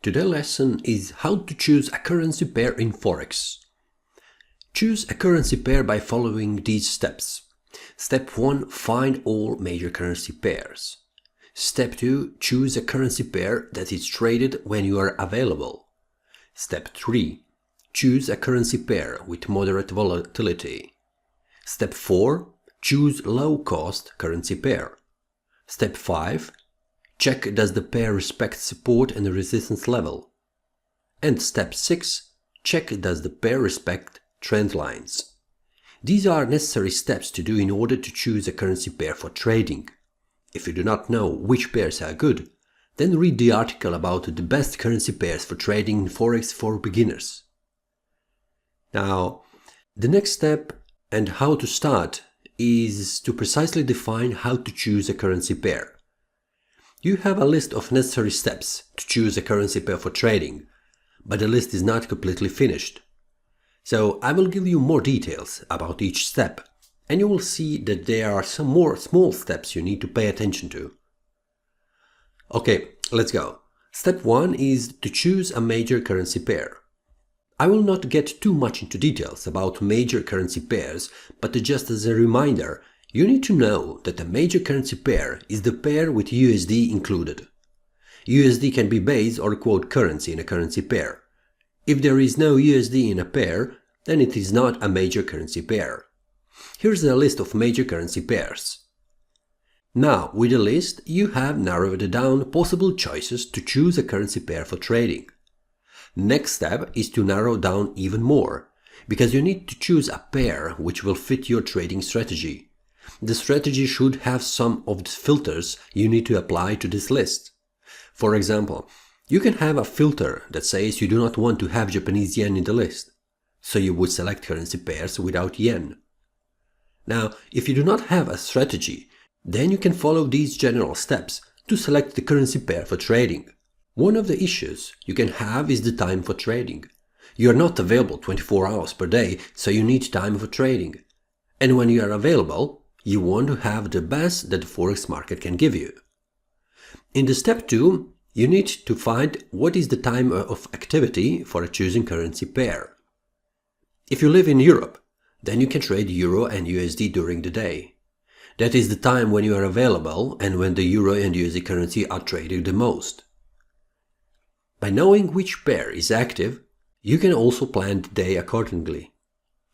Today's lesson is how to choose a currency pair in Forex. Choose a currency pair by following these steps. Step 1. Find all major currency pairs. Step 2. Choose a currency pair that is traded when you are available. Step 3. Choose a currency pair with moderate volatility. Step 4. Choose low-cost currency pair. Step 5. Check does the pair respect support and resistance level. And step 6. Check does the pair respect trend lines. These are necessary steps to do in order to choose a currency pair for trading. If you do not know which pairs are good, then read the article about the best currency pairs for trading in Forex for beginners. Now, the next step and how to start is to precisely define how to choose a currency pair. You have a list of necessary steps to choose a currency pair for trading, but the list is not completely finished. So I will give you more details about each step, and you will see that there are some more small steps you need to pay attention to. Okay, let's go. Step 1 is to choose a major currency pair. I will not get too much into details about major currency pairs, but just as a reminder, you need to know that a major currency pair is the pair with USD included. USD can be base or quote currency in a currency pair. If there is no USD in a pair, then it is not a major currency pair. Here's a list of major currency pairs. Now, with the list, you have narrowed down possible choices to choose a currency pair for trading. Next step is to narrow down even more, because you need to choose a pair which will fit your trading strategy. The strategy should have some of the filters you need to apply to this list. For example, you can have a filter that says you do not want to have Japanese yen in the list, so you would select currency pairs without yen. Now, if you do not have a strategy, then you can follow these general steps to select the currency pair for trading. One of the issues you can have is the time for trading. You are not available 24 hours per day, so you need time for trading. And when you are available, you want to have the best that the Forex market can give you. In the step 2, you need to find what is the time of activity for a chosen currency pair. If you live in Europe, then you can trade Euro and USD during the day. That is the time when you are available and when the Euro and USD currency are traded the most. By knowing which pair is active, you can also plan the day accordingly.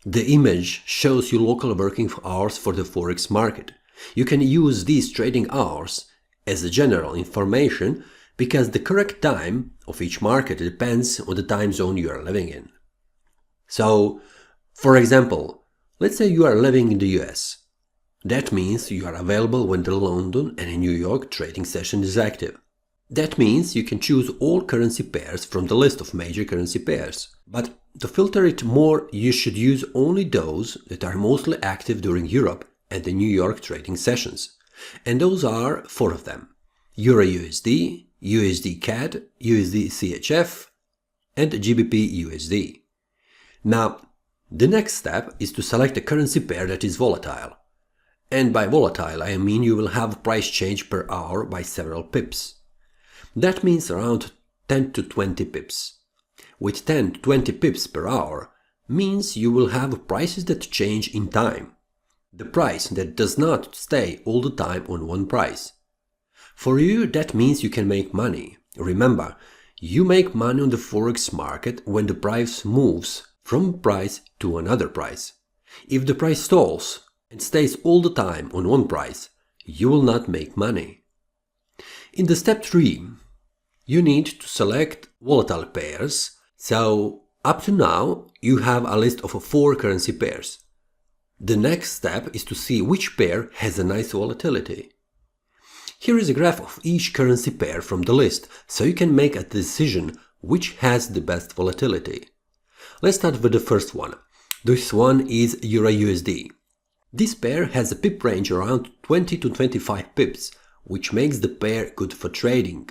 The image shows you local working hours for the Forex market. You can use these trading hours as a general information because the correct time of each market depends on the time zone you are living in. So, for example, let's say you are living in the US. That means you are available when the London and New York trading session is active. That means you can choose all currency pairs from the list of major currency pairs. But to filter it more, you should use only those that are mostly active during Europe and the New York trading sessions. And those are 4 of them: Euro USD, USD CAD, USD CHF, and GBP USD. Now, the next step is to select a currency pair that is volatile. And by volatile, I mean you will have price change per hour by several pips. That means around 10 to 20 pips. With 10 to 20 pips per hour means you will have prices that change in time. The price that does not stay all the time on one price. For you, that means you can make money. Remember, you make money on the Forex market when the price moves from a price to another price. If the price stalls and stays all the time on one price, you will not make money. In the step 3, you need to select volatile pairs. So up to now, you have a list of 4 currency pairs. The next step is to see which pair has a nice volatility. Here is a graph of each currency pair from the list, so you can make a decision which has the best volatility. Let's start with the first one. This one is Euro USD. This pair has a pip range around 20 to 25 pips, which makes the pair good for trading.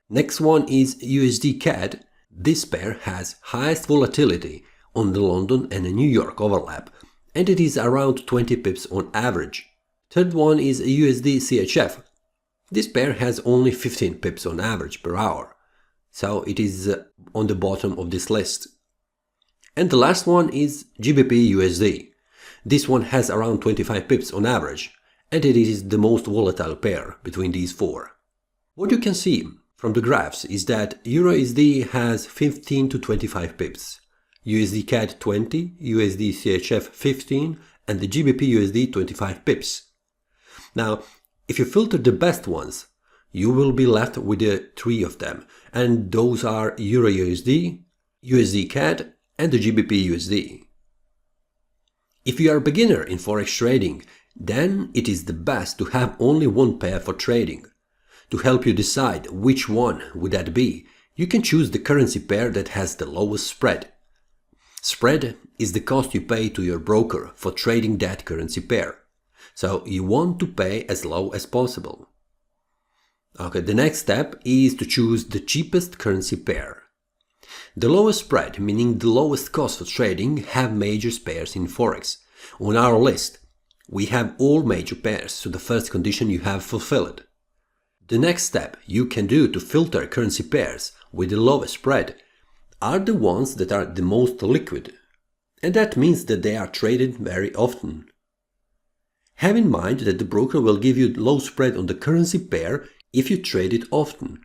Next one is USD CAD. This pair has highest volatility on the London and the New York overlap, and it is around 20 pips on average. Third one is USD CHF. This pair has only 15 pips on average per hour. so it is on the bottom of this list. And the last one is GBP USD. This one has around 25 pips on average, and it is the most volatile pair between these four. What you can see from the graphs is that EURUSD has 15 to 25 pips, USD CAD 20, USD CHF 15, and the GBP USD 25 pips. Now, if you filter the best ones, you will be left with the three of them, and those are EURUSD, USD CAD, and the GBP USD. If you are a beginner in Forex trading, then it is the best to have only one pair for trading. To help you decide which one would that be, you can choose the currency pair that has the lowest spread. Spread is the cost you pay to your broker for trading that currency pair. So you want to pay as low as possible. Okay, the next step is to choose the cheapest currency pair. The lowest spread, meaning the lowest cost for trading, have major pairs in Forex. On our list, we have all major pairs, so the first condition you have fulfilled. The next step you can do to filter currency pairs with the lowest spread are the ones that are the most liquid, and that means that they are traded very often. Have in mind that the broker will give you low spread on the currency pair if you trade it often.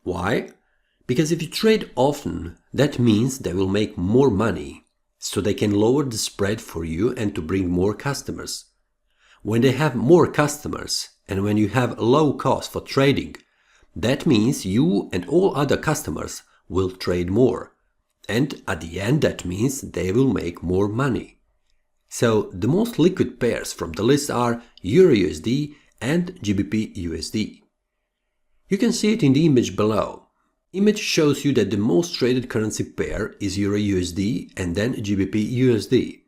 Why? Because if you trade often, that means they will make more money, so they can lower the spread for you and to bring more customers. When they have more customers, and when you have a low cost for trading, that means you and all other customers will trade more. And at the end that means they will make more money. So the most liquid pairs from the list are EURUSD and GBP USD. You can see it in the image below. Image shows you that the most traded currency pair is EURUSD and then GBP USD.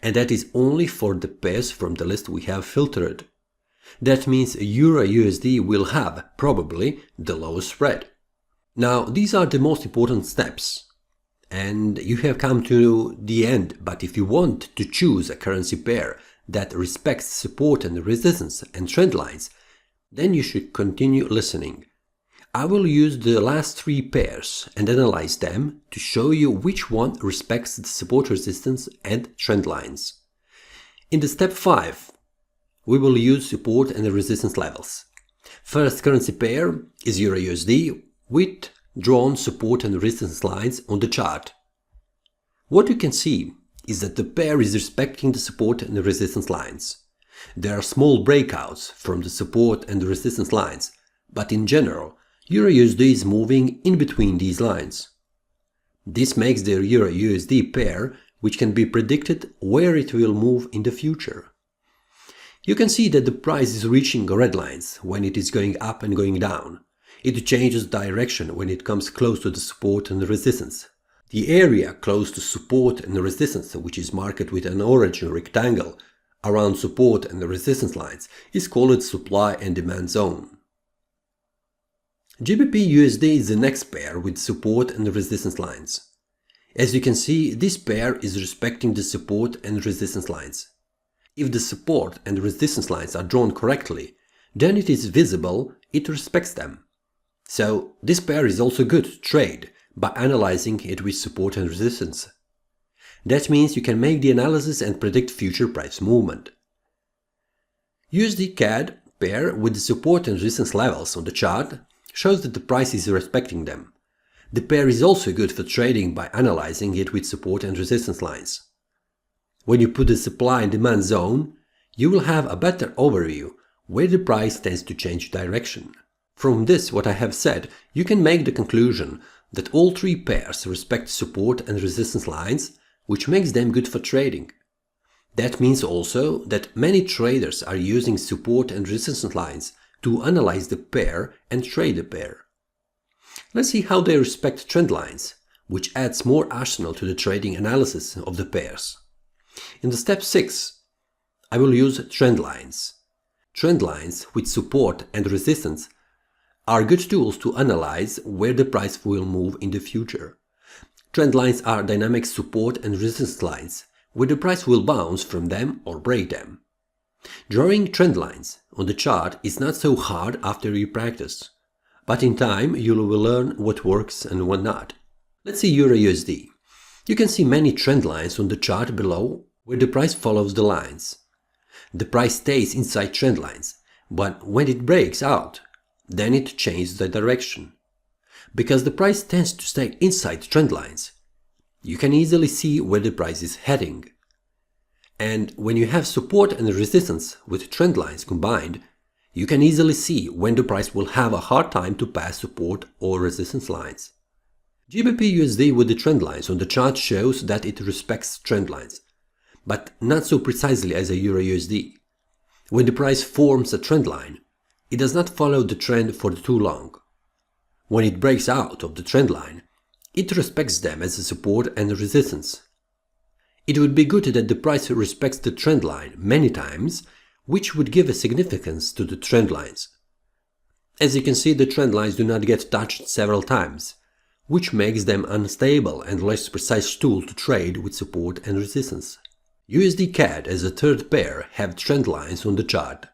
And that is only for the pairs from the list we have filtered. That means EURUSD will have, probably, the lowest spread. Now, these are the most important steps. And you have come to the end, but if you want to choose a currency pair that respects support and resistance and trend lines, then you should continue listening. I will use the last three pairs and analyze them to show you which one respects the support, resistance and trend lines. In the step 5, we will use support and resistance levels. First currency pair is EURUSD with drawn support and resistance lines on the chart. What you can see is that the pair is respecting the support and the resistance lines. There are small breakouts from the support and the resistance lines, but in general, EURUSD is moving in between these lines. This makes the EURUSD pair which can be predicted where it will move in the future. You can see that the price is reaching red lines when it is going up and going down. It changes direction when it comes close to the support and the resistance. The area close to support and the resistance, which is marked with an orange rectangle around support and the resistance lines, is called supply and demand zone. GBP USD is the next pair with support and resistance lines. As you can see, this pair is respecting the support and resistance lines. If the support and resistance lines are drawn correctly, then it is visible it respects them. So this pair is also good to trade by analyzing it with support and resistance. That means you can make the analysis and predict future price movement. USD CAD pair with the support and resistance levels on the chart shows that the price is respecting them. The pair is also good for trading by analyzing it with support and resistance lines. When you put the supply and demand zone, you will have a better overview where the price tends to change direction. From this, what I have said, you can make the conclusion that all three pairs respect support and resistance lines, which makes them good for trading. That means also that many traders are using support and resistance lines to analyze the pair and trade the pair. Let's see how they respect trend lines, which adds more arsenal to the trading analysis of the pairs. In the step 6, I will use trend lines. Trend lines with support and resistance are good tools to analyze where the price will move in the future. Trend lines are dynamic support and resistance lines, where the price will bounce from them or break them. Drawing trend lines on the chart is not so hard after you practice. but in time you will learn what works and what not. Let's see Euro USD. You can see many trend lines on the chart below where the price follows the lines. The price stays inside trend lines, but when it breaks out, then it changes the direction. Because the price tends to stay inside trend lines, you can easily see where the price is heading. And when you have support and resistance with trend lines combined, you can easily see when the price will have a hard time to pass support or resistance lines. GBP USD with the trend lines on the chart shows that it respects trend lines, but not so precisely as a Euro USD. When the price forms a trend line, it does not follow the trend for too long. When it breaks out of the trend line, it respects them as a support and resistance. It would be good that the price respects the trend line many times, which would give a significance to the trend lines. As you can see, the trend lines do not get touched several times, which makes them unstable and less precise tool to trade with support and resistance. USD CAD as a third pair have trend lines on the chart.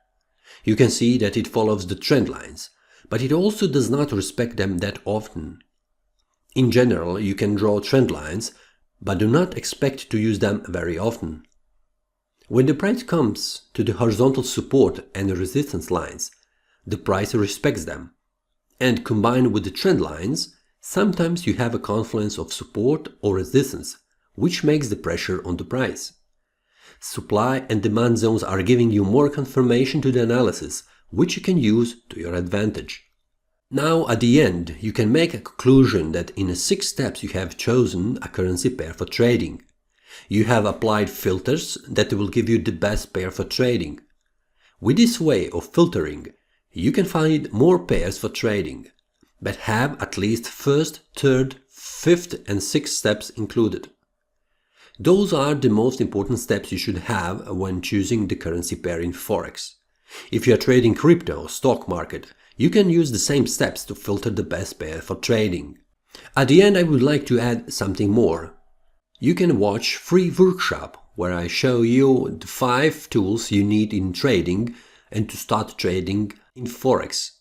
You can see that it follows the trend lines, but it also does not respect them that often. In general, you can draw trend lines, but do not expect to use them very often. When the price comes to the horizontal support and resistance lines, the price respects them, and combined with the trend lines, sometimes you have a confluence of support or resistance, which makes the pressure on the price. Supply and demand zones are giving you more confirmation to the analysis, which you can use to your advantage. Now, at the end, you can make a conclusion that in 6 steps you have chosen a currency pair for trading. You have applied filters that will give you the best pair for trading. With this way of filtering, you can find more pairs for trading, but have at least first, third, fifth and sixth steps included. Those are the most important steps you should have when choosing the currency pair in Forex. If you are trading crypto or stock market, you can use the same steps to filter the best pair for trading. At the end, I would like to add something more. You can watch free workshop where I show you the 5 tools you need in trading and to start trading in Forex.